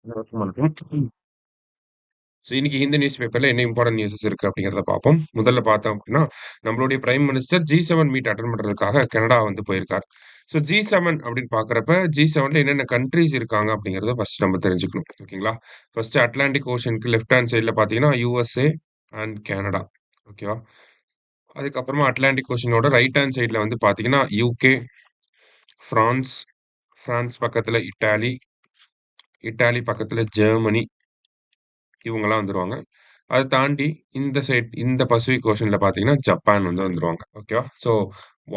அனைவருக்கும் வணக்கம். இன்னைக்கு இந்த நியூஸ் பேப்பர்ல என்ன இம்பார்ட்டன்ட் நியூஸஸ் இருக்கு அப்படிங்கிறத பார்ப்போம். முதல்ல பார்த்தோம் அப்படின்னா, நம்மளுடைய prime minister G7 meet attend பண்றதுக்காக கனடா வந்து போயிருக்கார். G7 அப்படின்னு பார்க்குறப்ப, G7ல என்னென்ன கண்ட்ரீஸ் இருக்காங்க அப்படிங்கிறத ஃபர்ஸ்ட் நம்ம தெரிஞ்சுக்கணும். ஓகேங்களா? ஃபர்ஸ்ட் அட்லாண்டிக் ஓஷனுக்கு லெஃப்ட் ஹேண்ட் சைடுல பார்த்தீங்கன்னா, USA அண்ட் கனடா. ஓகேவா? அதுக்கப்புறமா அட்லாண்டிக் ஓஷனோட ரைட் ஹேண்ட் சைடுல வந்து பார்த்தீங்கன்னா, UK, பிரான்ஸ், பிரான்ஸ் பக்கத்துல இட்டாலி, இட்டாலி பக்கத்துல ஜெர்மனி இவங்கலாம் வந்துருவாங்க. அத தாண்டி இந்த சைட் இந்த பசிபிக் ஓஷன்ல பார்த்தீங்கன்னா, ஜப்பான் வந்து வந்துருவாங்க. ஓகேவா?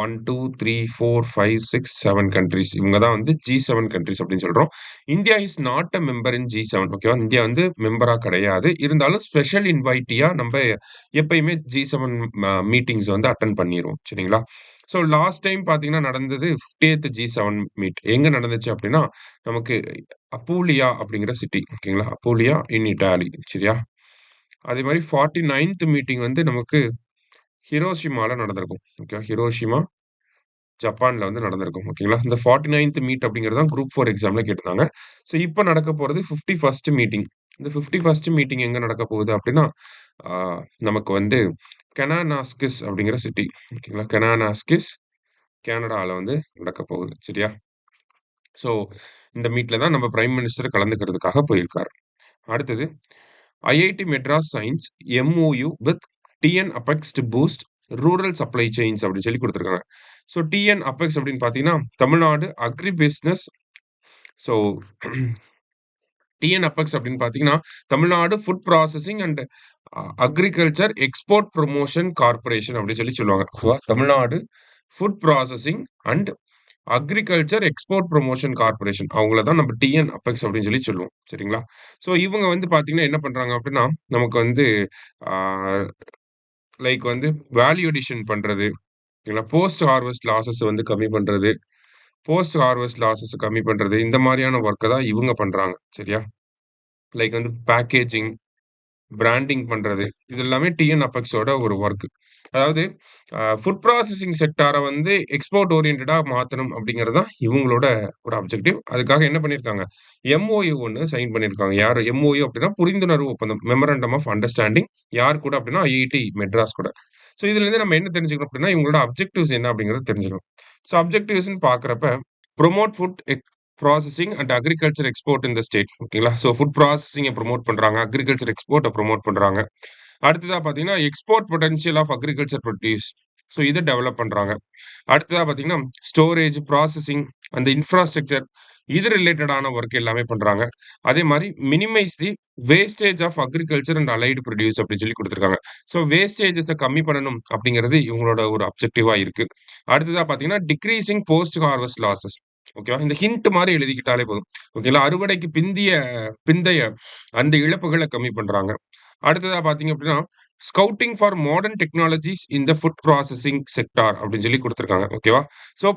1, 2, 3, 4, 5, 6, 7 கண்ட்ரீஸ். இவங்க தான் வந்து G7 கண்ட்ரீஸ் அப்படின்னு சொல்றோம். India is not a member in G7. ஓகேவா? இந்தியா வந்து மெம்பரா கிடையாது. இருந்தாலும் ஸ்பெஷல் இன்வைட்டியா நம்ப எப்பயுமே G7 மீட்டிங்ஸ் வந்து அட்டெண்ட் பண்ணிருவோம். சரிங்களா? லாஸ்ட் டைம் பார்த்தீங்கன்னா நடந்தது 50த் G7 மீட். எங்க நடந்துச்சு அப்படின்னா, நமக்கு அப்பூலியா அப்படிங்கிற சிட்டி. ஓகேங்களா? அப்பூலியா இன் இட்டாலி. சரியா? அதே மாரி 49த் மீட்டிங் வந்து நமக்கு ஹிரோஷிமால நடந்திருக்கும். ஓகேவா? ஹிரோஷிமா, ஜப்பான்ல வந்து நடந்திருக்கும். ஓகேங்களா? இந்த 49த் மீட் அப்படிங்கிறது தான் குரூப் 4 எக்ஸாம்ல கேட்டிருந்தாங்க. இப்ப நடக்க போறது 51st மீட்டிங். இந்த 51st மீட்டிங் எங்க நடக்க போகுது அப்படின்னா, ஆ நமக்கு வந்து கெனானாஸ்கிஸ் அப்படிங்கிற சிட்டி. ஓகேங்களா? கெனானாஸ்கிஸ் கனடால வந்து நடக்க போகுது. சரியா? ஸோ இந்த மீட்ல தான் நம்ம பிரைம் மினிஸ்டர் கலந்துக்கிறதுக்காக போயிருக்காரு. அடுத்தது IIT Madras signs MOU with TN apex to boost rural supply chains அப்படின்னு சொல்லி குடுத்துருக்காங்க. டிஎன் அபெக்ஸ் அப்படின்னு பார்த்தீங்கன்னா, Tamil Nadu agri business. So TN apex அப்படின்னு பார்த்தீங்கன்னா, Tamil Nadu food processing and agriculture export promotion corporation அப்படின்னு சொல்லி சொல்லுவாங்க. Tamil Nadu food processing and agriculture export promotion corporation. அவங்கள தான் நம்ம டிஎன் அபெக்ஸ் அப்படின்னு சொல்லி சொல்லுவோம். சரிங்களா? இவங்க வந்து பார்த்தீங்கன்னா என்ன பண்றாங்க அப்படின்னா, நமக்கு வந்து ஆ லைக் வந்து வேல்யூ அடிஷன் பண்றது, இல்ல போஸ்ட் ஹார்வெஸ்ட் லாஸஸ் வந்து கம்மி பண்றது, போஸ்ட் ஹார்வெஸ்ட் லாஸஸ் கம்மி பண்றது, இந்த மாரியான வொர்க்க தான் இவங்க பண்றாங்க. சரியா? லைக் வந்து பேக்கேஜிங், பிராண்டிங் பண்றது. இது எல்லாமே டிஎன் அபெக்ஸோட ஒரு வொர்க். அதாவது ஃபுட் ப்ராசஸிங் செக்டார வந்து எக்ஸ்போர்ட் ஓரியன்டடா மாத்தணும் அப்படிங்கிறது தான் இவங்களோட ஒரு அப்ஜெக்டிவ். அதுக்காக என்ன பண்ணியிருக்காங்க? MOU ஒண்ணு சைன் பண்ணியிருக்காங்க. யாரு MOU அப்படின்னா புரிந்துணர்வு ஒப்பந்தம். Memorandum of understanding. யார் கூட அப்படின்னா ஐஐடி மெட்ராஸ் கூட. இதுலருந்து நம்ம என்ன தெரிஞ்சுக்கணும் அப்படின்னா, இவங்களோட அப்ஜெக்டிவ்ஸ் என்ன அப்படிங்கிறத தெரிஞ்சுக்கணும். அப்ஜெக்டிவ்ஸ்ன்னு பார்க்கிறப்ப, promote food processing and agriculture export in the state. ஓகேங்களா? ஃபுட் ப்ராசஸிங்க ப்ரமோட் பண்றாங்க. அக்ரிகல்ச்சர் எக்ஸ்போர்ட்ட ப்ரமோட் பண்றாங்க. அடுத்ததா பார்த்தீங்கன்னா, export potential of agriculture produce. இத டெவலப் பண்றாங்க. அடுத்ததா பார்த்தீங்கன்னா, ஸ்டோரேஜ், ப்ராசஸிங் அந்த இன்ஃப்ராஸ்ட்ரக்சர் இது ரிலேட்டடான வொர்க் எல்லாமே பண்றாங்க. அதே மாரி minimise the wastage of agriculture and allied produce அப்படின்னு சொல்லி குடுத்துருக்காங்க. வேஸ்டேஜஸ கம்மி பண்ணணும் அப்படிங்கிறது இவங்களோட ஒரு அப்ஜெக்டிவா இருக்கு. அடுத்ததா பார்த்தீங்கன்னா, டிக்ரீசிங் போஸ்ட் ஹார்வெஸ்ட் லாஸஸ். ஓகேவா? இந்த ஹிண்ட் மாரி எழுதிக்கிட்டாலே போதும். ஓகேங்களா? அறுவடைக்கு பிந்தைய அந்த இழப்புகள கம்மி பண்றாங்க. அடுத்ததா பார்த்தீங்க அப்படின்னா, scouting for modern technologies in the food processing sector அப்படின்னு சொல்லி குடுத்துருக்காங்க. ஓகேவா?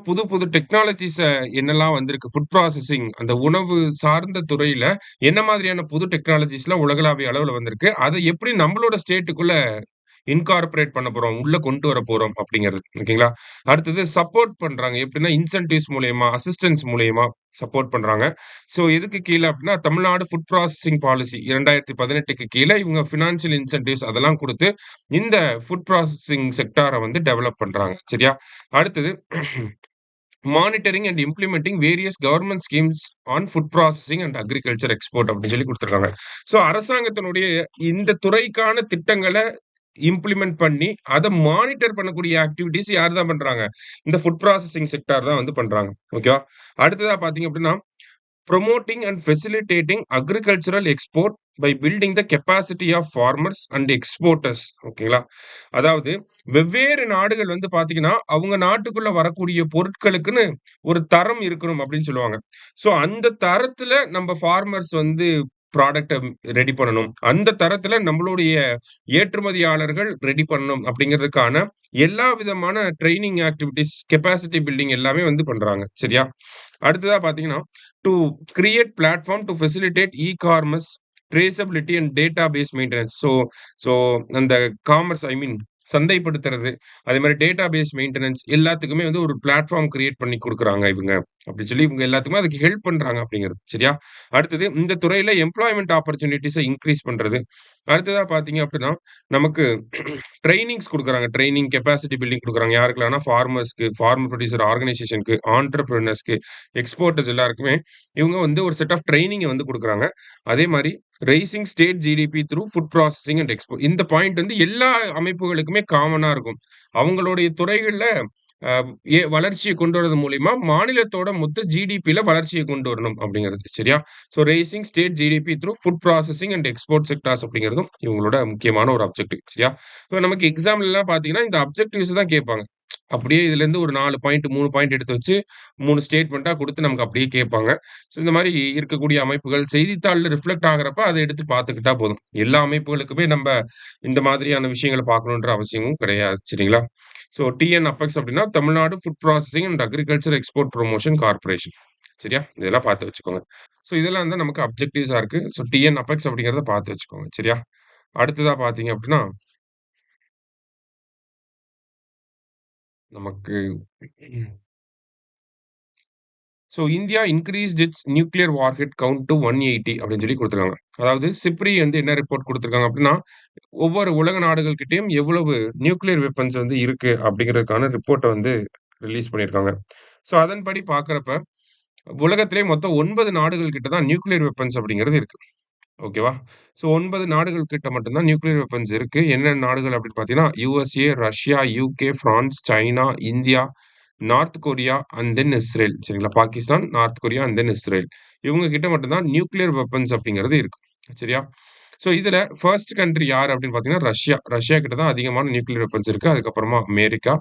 புது புது டெக்னாலஜிஸ என்னெல்லாம் வந்திருக்கு, ஃபுட் ப்ராசஸிங் அந்த உணவு சார்ந்த துறையில என்ன மாதிரியான புது டெக்னாலஜிஸ்லாம் உலகளாவிய அளவுல வந்திருக்கு. அத எப்படி நம்மளோட ஸ்டேட்டுக்குள்ள இன்கார்ப்பரேட் பண்ண போறோம். உள்ள கொண்டு வர போறோம் அப்படிங்கிறது. ஓகேங்களா? அடுத்தது சப்போர்ட் பண்றாங்க. எப்படின்னா இன்சென்டிவ்ஸ் மூலியமா, அசிஸ்டன்ஸ் மூலியமா சப்போர்ட் பண்றாங்க. எதுக்கு கீழ அப்படின்னா, தமிழ்நாடு ஃபுட் ப்ராசஸிங் பாலிசி 2018க்கு கீழ இவங்க பினான்சியல் இன்சென்டிவ்ஸ் அதெல்லாம் குடுத்து, இந்த ஃபுட் ப்ராசஸிங் செக்டார வந்து டெவலப் பண்றாங்க. சரியா? அடுத்தது monitoring and implementing various government schemes on food processing and agriculture export அப்படின்னு சொல்லி குடுத்துருக்காங்க. அரசாங்கத்தினுடைய இந்த துறைக்கான திட்டங்கள இம்ப்ளிமெண்ட் பண்ணி, அத மானிட்டர் பண்ணக்கூடிய ஆக்டிவிட்டீஸ் யார் தான் பண்றாங்க? இந்த ஃபுட் ப்ராசஸிங் செக்டார் தான் வந்து பண்றாங்க. ஓகேவா? அடுத்ததா பார்த்தீங்க அப்படின்னா, promoting and facilitating agricultural export by building the capacity of farmers and exporters. ஓகேங்களா? அதாவது வெவ்வேறு நாடுகள் வந்து பார்த்தீங்கன்னா, அவங்க நாட்டுக்குள்ள வரக்கூடிய பொருட்களுக்குன்னு ஒரு தரம் இருக்கணும் அப்படின்னு சொல்லுவாங்க. அந்த தரத்துல நம்ப ஃபார்மர்ஸ் வந்து ப்ராடக்ட்ட ரெடி பண்ணணும். அந்த தரத்துல நம்மளுடைய ஏற்றுமதியாளர்கள் ரெடி பண்ணணும் அப்படிங்கிறதுக்கான எல்லா விதமான ட்ரெய்னிங் ஆக்டிவிட்டீஸ், கெப்பாசிட்டி பில்டிங் எல்லாமே வந்து பண்றாங்க. சரியா? அடுத்ததா பார்த்தீங்கன்னா, to create platform to facilitate e-commerce, traceability and database maintenance. So அந்த காமர்ஸ் சந்தைப்படுத்துறது, அதே மாரி டேட்டாபேஸ் மெயின்டனன்ஸ் எல்லாத்துக்குமே வந்து ஒரு பிளாட்ஃபார்ம் கிரியேட் பண்ணி குடுக்குறாங்க இவங்க. அப்படின்னு சொல்லி இவங்க எல்லாத்துக்குமே அதுக்கு ஹெல்ப் பண்றாங்க அப்படிங்கிறது. சரியா? அடுத்தது இந்த துறையில எம்ப்ளாய்மென்ட் ஆப்பர்ச்சுனிட்டீஸ இன்கிரீஸ் பண்றது. அடுத்ததா பார்த்தீங்க அப்படின்னா, நமக்கு ட்ரெய்னிங்ஸ் குடுக்குறாங்க. ட்ரெய்னிங், கெப்பாசிட்டி பில்டிங் குடுக்குறாங்க. யாருக்கெல்லாம்னா ஃபார்மர்ஸ்க்கு, ஃபார்மர் புரொடியூசர் ஆர்கனைசேஷன்க்கு, ஆன்ட்ரபிரினியர்ஸ்க்கு, எக்ஸ்போர்ட்டர்ஸ் எல்லாருக்குமே இவங்க வந்து ஒரு செட் ஆஃப் ட்ரெய்னிங்க வந்து குடுக்குறாங்க. அதே மாரி raising state GDP through food processing and இந்த பாயிண்ட் வந்து எல்லா அமைப்புகளுக்குமே காமனா இருக்கும். அவங்களுடைய துறைகள்ல அ வளர்ச்சிய கொண்டு வரது மூலியமா மாநிலத்தோட மொத்த ஜிடிபில வளர்ச்சிய கொண்டு வரணும் அப்படிங்கிறது. சரியா? So raising state GDP through food processing and export sectors அப்படிங்கிறதும் இவங்களோட முக்கியமான ஒரு ஆப்ஜெக்டிவ். சரியா? இப்ப நமக்கு எக்ஸாம்லலாம் பார்த்தீங்கன்னா, இந்த ஆப்ஜெக்டிவ்ஸ் தான் கேட்பாங்க. அப்படியே இதுலேருந்து ஒரு 4 பாயிண்ட், 3 பாயிண்ட் எடுத்து வச்சு 3 ஸ்டேட்மென்ட்டா குடுத்து நமக்கு அப்படியே கேட்பாங்க. ஸோ இந்த மாரி இருக்கக்கூடிய அமைப்புகள் செய்தித்தாள்ல ரிஃப்ளெக்ட் ஆகுறப்ப அத எடுத்து பார்த்துக்கிட்டா போதும். எல்லா அமைப்புகளுக்குமே நம்ப இந்த மாதிரியான விஷயங்கள பார்க்கணுன்ற அவசியமும் கிடையாது. சரிங்களா? ஸோ டிஎன் அப்பெக்ஸ் அப்படின்னா, Tamil Nadu food processing and agriculture export promotion corporation. சரியா? இதெல்லாம் பார்த்து வச்சுக்கோங்க. ஸோ இதெல்லாம் தான் நமக்கு அப்ஜெக்டிவ்ஸா இருக்கு. ஸோ டிஎன் அப்பெக்ஸ் அப்படிங்கிறத பார்த்து வச்சுக்கோங்க. சரியா? அடுத்ததா பார்த்தீங்க அப்படின்னா, நமக்கு so India increased its nuclear warhead count to 180 அப்படின்னு சொல்லி குடுத்துருக்காங்க. அதாவது சிப்ரி வந்து என்ன ரிப்போர்ட் குடுத்துருக்காங்க அப்படின்னா, ஒவ்வொரு உலக நாடுகள்கிட்டயும் எவ்வளவு நியூக்ளியர் வெப்பன்ஸ் வந்து இருக்கு அப்படிங்கிறதுக்கான ரிப்போர்ட்ட வந்து ரிலீஸ் பண்ணியிருக்காங்க. ஸோ அதன்படி பார்க்கிறப்ப, உலகத்திலே மொத்தம் 9 நாடுகள் கிட்ட தான் நியூக்ளியர் வெப்பன்ஸ் அப்படிங்கிறது இருக்கு. ஓகேவா? ஸோ 9 நாடுகள் கிட்ட மட்டும் தான் நியூக்ளியர் வெப்பன்ஸ் இருக்கு. என்னென்ன நாடுகள் அப்படின்னு பார்த்தீங்கன்னா, USA, Russia, UK, France, China, India, North Korea and then Israel. சரிங்களா? Pakistan, North Korea and then Israel. இவங்க கிட்ட மட்டும் தான் நியூக்ளியர் வெப்பன்ஸ் அப்படிங்கிறது இருக்கு. சரியா? ஸோ இதுல ஃபர்ஸ்ட் கண்ட்ரி யார் அப்படின்னு பார்த்தீங்கன்னா, ரஷ்யா. ரஷ்யா கிட்ட தான் அதிகமான நியூக்ளியர் வெப்பன்ஸ் இருக்கு. அதுக்கப்புறமா அமெரிக்கா.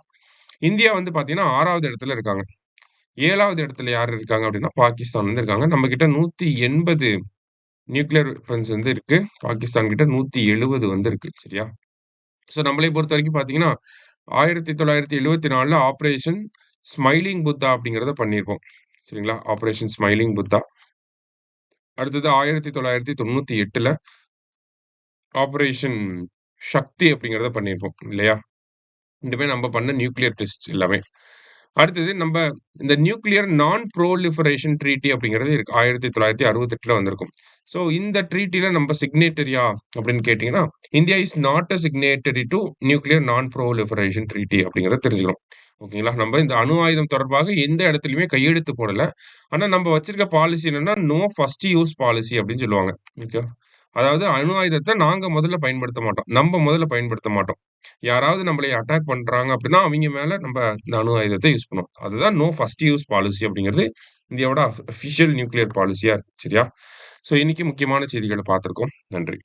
இந்தியா வந்து பார்த்தீங்கன்னா 6வது இடத்துல இருக்காங்க. 7வது இடத்துல யார் இருக்காங்க அப்படின்னா, பாகிஸ்தான் வந்து இருக்காங்க. நம்ம கிட்ட 180 நியூக்ளியர் வெப்பன்ஸ் வந்து இருக்கு. பாகிஸ்தான் கிட்ட 170 வந்து இருக்கு. சரியா? ஸோ நம்மளை பொறுத்தவரைக்கும் பார்த்தீங்கன்னா, 1974ல ஆப்பரேஷன் ஸ்மைலிங் புத்தா அப்படிங்கிறத பண்ணியிருக்கோம். சரிங்களா? Operation smiling Buddha. அடுத்தது 1998ல ஆப்பரேஷன் சக்தி அப்படிங்கிறத பண்ணியிருப்போம். இல்லையா? 2மே நம்ம பண்ண நியூக்ளியர் டெஸ்ட்ஸ் எல்லாமே. அடுத்தது நம்ப இந்த நியூக்ளியர் நான் புரோலிஃபரேஷன் ட்ரீட்டி அப்படிங்கிறது இருக்கு. 1968ல வந்திருக்கும். ஸோ இந்த ட்ரீட்டில நம்ப சிக்னேட்டரியா அப்படின்னு கேட்டீங்கன்னா, India is not a signatory to nuclear non proliferation treaty அப்படிங்கிறத தெரிஞ்சுக்கணும். ஓகேங்களா? நம்ப இந்த அணு ஆயுதம் தொடர்பாக எந்த இடத்துலயுமே கையெழுத்து போடல. ஆனா நம்ப வச்சிருக்க பாலிசி என்னன்னா, நோ ஃபர்ஸ்ட் யூஸ் பாலிசி அப்படின்னு சொல்லுவாங்க. ஓகே. அதாவது அணு ஆயுதத்த நாங்க முதல்ல பயன்படுத்த மாட்டோம். நம்ப முதல்ல பயன்படுத்த மாட்டோம். யாராவது நம்மளை அட்டாக் பண்றாங்க அப்படின்னா, அவிங்க மேல நம்ப இந்த அணு ஆயுதத்த யூஸ் பண்ணுவோம். அதுதான் நோ ஃபர்ஸ்ட் யூஸ் பாலிசி அப்படிங்கிறது இந்தியாவோட அஃபிஷியல் நியூக்ளியர் பாலிசியா இருக்கு. சரியா? ஸோ இன்னைக்கு முக்கியமான செய்திகள பார்த்திருக்கோம். நன்றி.